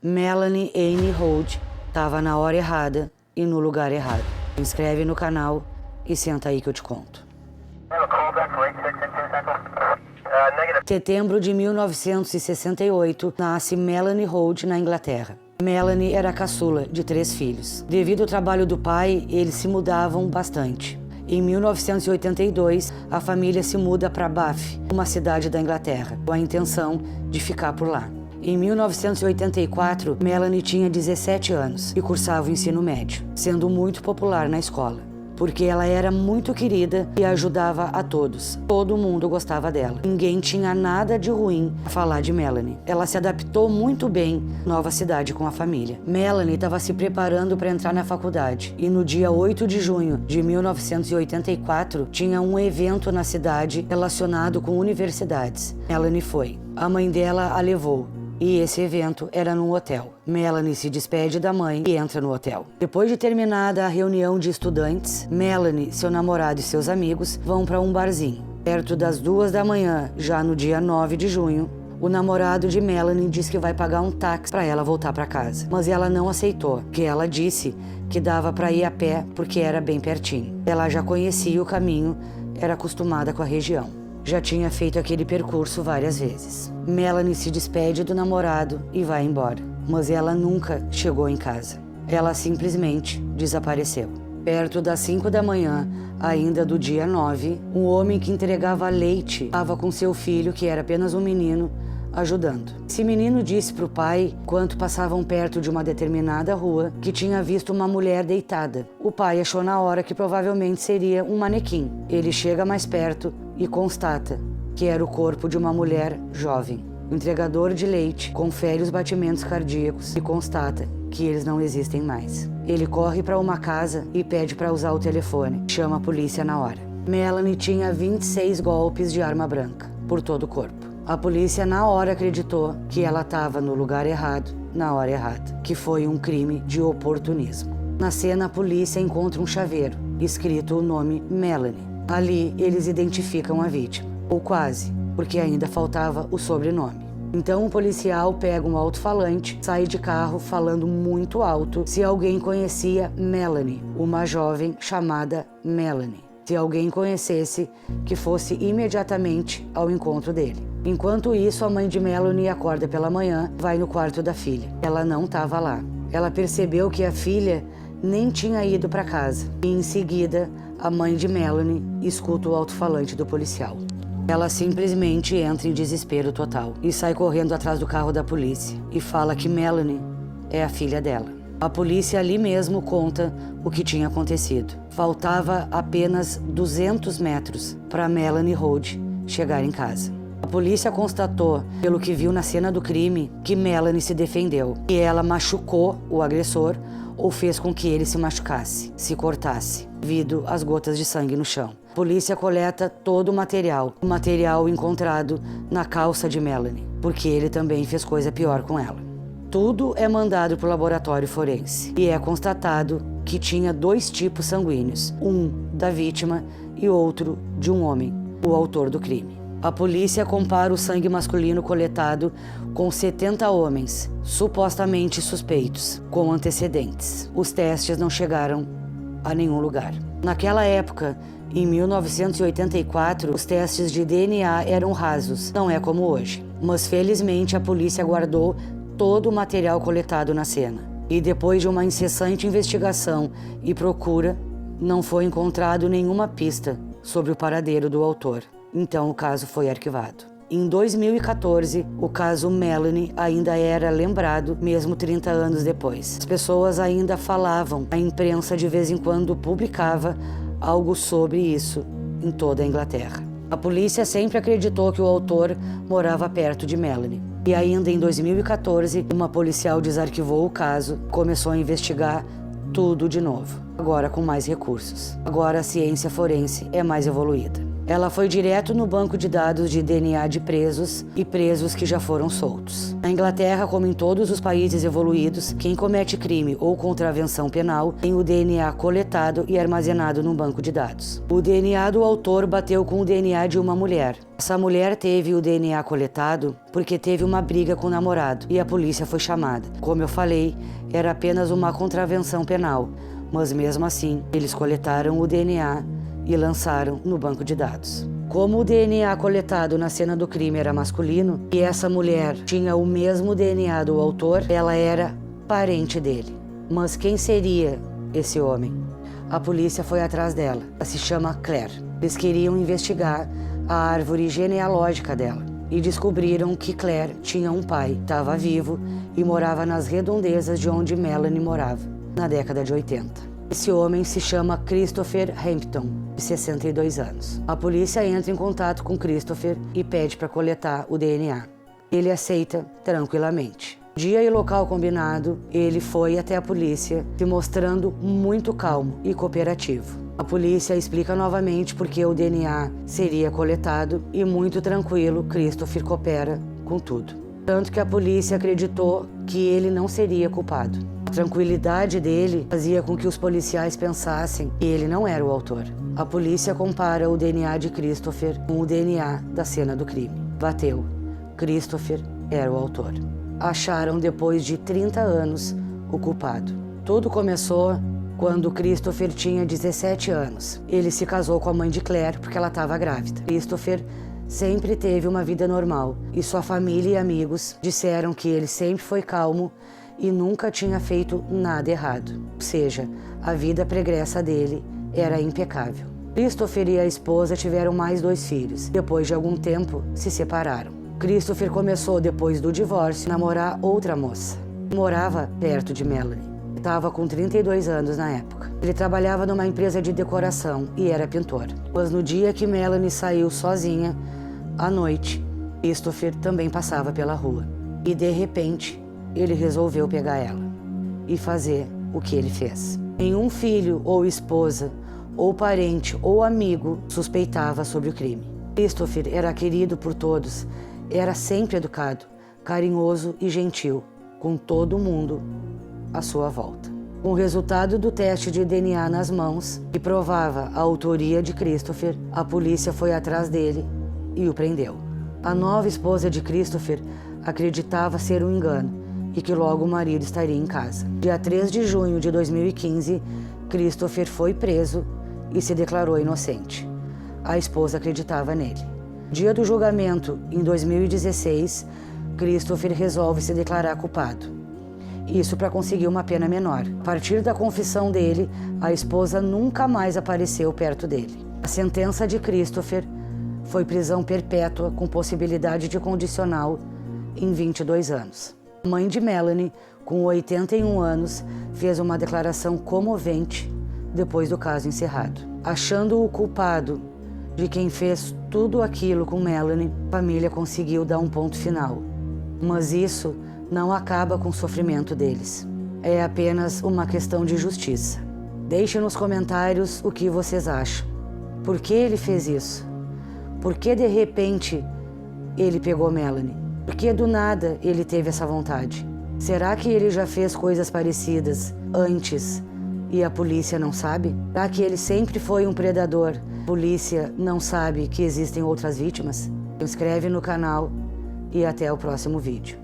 Melanie Anne Holt estava na hora errada e no lugar errado. Se inscreve no canal e senta aí que eu te conto. Setembro de 1968, nasce Melanie Holt na Inglaterra. Melanie era a caçula de 3 filhos. Devido ao trabalho do pai, eles se mudavam bastante. Em 1982, a família se muda para Bath, uma cidade da Inglaterra, com a intenção de ficar por lá. Em 1984, Melanie tinha 17 anos e cursava o ensino médio, sendo muito popular na escola, porque ela era muito querida e ajudava a todos. Todo mundo gostava dela. Ninguém tinha nada de ruim a falar de Melanie. Ela se adaptou muito bem à nova cidade com a família. Melanie estava se preparando para entrar na faculdade e no dia 8 de junho de 1984 tinha um evento na cidade relacionado com universidades. Melanie foi. A mãe dela a levou. E esse evento era num hotel. Melanie se despede da mãe e entra no hotel. Depois de terminada a reunião de estudantes, Melanie, seu namorado e seus amigos vão para um barzinho. Perto das 2 da manhã, já no dia 9 de junho, o namorado de Melanie diz que vai pagar um táxi para ela voltar para casa. Mas ela não aceitou, porque ela disse que dava para ir a pé porque era bem pertinho. Ela já conhecia o caminho, era acostumada com a região. Já tinha feito aquele percurso várias vezes. Melanie se despede do namorado e vai embora. Mas ela nunca chegou em casa. Ela simplesmente desapareceu. Perto das 5 da manhã, ainda do dia 9, um homem que entregava leite estava com seu filho, que era apenas um menino, ajudando. Esse menino disse para o pai, enquanto passavam perto de uma determinada rua, que tinha visto uma mulher deitada. O pai achou na hora que provavelmente seria um manequim. Ele chega mais perto e constata que era o corpo de uma mulher jovem. O entregador de leite confere os batimentos cardíacos e constata que eles não existem mais. Ele corre para uma casa e pede para usar o telefone. Chama a polícia na hora. Melanie tinha 26 golpes de arma branca por todo o corpo. A polícia na hora acreditou que ela estava no lugar errado, na hora errada, que foi um crime de oportunismo. Na cena, a polícia encontra um chaveiro, escrito o nome Melanie. Ali, eles identificam a vítima, ou quase, porque ainda faltava o sobrenome. Então, o policial pega um alto-falante, sai de carro falando muito alto se alguém conhecia Melanie, uma jovem chamada Melanie. Se alguém conhecesse, que fosse imediatamente ao encontro dele. Enquanto isso, a mãe de Melanie acorda pela manhã, vai no quarto da filha. Ela não estava lá. Ela percebeu que a filha nem tinha ido para casa. E em seguida, a mãe de Melanie escuta o alto-falante do policial. Ela simplesmente entra em desespero total e sai correndo atrás do carro da polícia e fala que Melanie é a filha dela. A polícia ali mesmo conta o que tinha acontecido. Faltava apenas 200 metros para Melanie Holt chegar em casa. A polícia constatou, pelo que viu na cena do crime, que Melanie se defendeu. E ela machucou o agressor ou fez com que ele se machucasse, se cortasse, devido às gotas de sangue no chão. A polícia coleta todo o material encontrado na calça de Melanie, porque ele também fez coisa pior com ela. Tudo é mandado para o laboratório forense e é constatado que tinha 2 tipos sanguíneos, um da vítima e outro de um homem, o autor do crime. A polícia compara o sangue masculino coletado com 70 homens, supostamente suspeitos, com antecedentes. Os testes não chegaram a nenhum lugar. Naquela época, em 1984, os testes de DNA eram rasos, não é como hoje. Mas felizmente a polícia guardou todo o material coletado na cena. E depois de uma incessante investigação e procura, não foi encontrado nenhuma pista sobre o paradeiro do autor. Então o caso foi arquivado. Em 2014, o caso Melanie ainda era lembrado, mesmo 30 anos depois. As pessoas ainda falavam, a imprensa de vez em quando publicava algo sobre isso em toda a Inglaterra. A polícia sempre acreditou que o autor morava perto de Melanie. E ainda em 2014, uma policial desarquivou o caso, começou a investigar tudo de novo. Agora com mais recursos. Agora a ciência forense é mais evoluída. Ela foi direto no banco de dados de DNA de presos e presos que já foram soltos. Na Inglaterra, como em todos os países evoluídos, quem comete crime ou contravenção penal tem o DNA coletado e armazenado num banco de dados. O DNA do autor bateu com o DNA de uma mulher. Essa mulher teve o DNA coletado porque teve uma briga com o namorado e a polícia foi chamada. Como eu falei, era apenas uma contravenção penal, mas mesmo assim, eles coletaram o DNA e lançaram no banco de dados. Como o DNA coletado na cena do crime era masculino e essa mulher tinha o mesmo DNA do autor, ela era parente dele. Mas quem seria esse homem? A polícia foi atrás dela. Ela se chama Claire. Eles queriam investigar a árvore genealógica dela e descobriram que Claire tinha um pai, estava vivo e morava nas redondezas de onde Melanie morava, na década de 80. Esse homem se chama Christopher Hampton, de 62 anos. A polícia entra em contato com Christopher e pede para coletar o DNA. Ele aceita tranquilamente. Dia e local combinado, ele foi até a polícia, se mostrando muito calmo e cooperativo. A polícia explica novamente por que o DNA seria coletado e, muito tranquilo, Christopher coopera com tudo. Tanto que a polícia acreditou que ele não seria culpado. A tranquilidade dele fazia com que os policiais pensassem que ele não era o autor. A polícia compara o DNA de Christopher com o DNA da cena do crime. Bateu. Christopher era o autor. Acharam, depois de 30 anos, o culpado. Tudo começou quando Christopher tinha 17 anos. Ele se casou com a mãe de Claire porque ela estava grávida. Christopher sempre teve uma vida normal e sua família e amigos disseram que ele sempre foi calmo e nunca tinha feito nada errado. Ou seja, a vida pregressa dele era impecável. Christopher e a esposa tiveram mais 2 filhos. Depois de algum tempo, se separaram. Christopher começou, depois do divórcio, a namorar outra moça. Morava perto de Melanie. Estava com 32 anos na época. Ele trabalhava numa empresa de decoração e era pintor. Mas no dia que Melanie saiu sozinha, à noite, Christopher também passava pela rua. E de repente, ele resolveu pegar ela e fazer o que ele fez. Nenhum filho ou esposa, ou parente ou amigo suspeitava sobre o crime. Christopher era querido por todos, era sempre educado, carinhoso e gentil, com todo mundo à sua volta. Com o resultado do teste de DNA nas mãos, que provava a autoria de Christopher, a polícia foi atrás dele e o prendeu. A nova esposa de Christopher acreditava ser um engano e que logo o marido estaria em casa. Dia 3 de junho de 2015, Christopher foi preso e se declarou inocente. A esposa acreditava nele. Dia do julgamento, em 2016, Christopher resolve se declarar culpado. Isso para conseguir uma pena menor. A partir da confissão dele, a esposa nunca mais apareceu perto dele. A sentença de Christopher foi prisão perpétua com possibilidade de condicional em 22 anos. A mãe de Melanie, com 81 anos, fez uma declaração comovente depois do caso encerrado. Achando o culpado de quem fez tudo aquilo com Melanie, a família conseguiu dar um ponto final. Mas isso não acaba com o sofrimento deles. É apenas uma questão de justiça. Deixe nos comentários o que vocês acham. Por que ele fez isso? Por que de repente ele pegou Melanie? Por que do nada ele teve essa vontade? Será que ele já fez coisas parecidas antes e a polícia não sabe? Será que ele sempre foi um predador? A polícia não sabe que existem outras vítimas? Se inscreve no canal e até o próximo vídeo.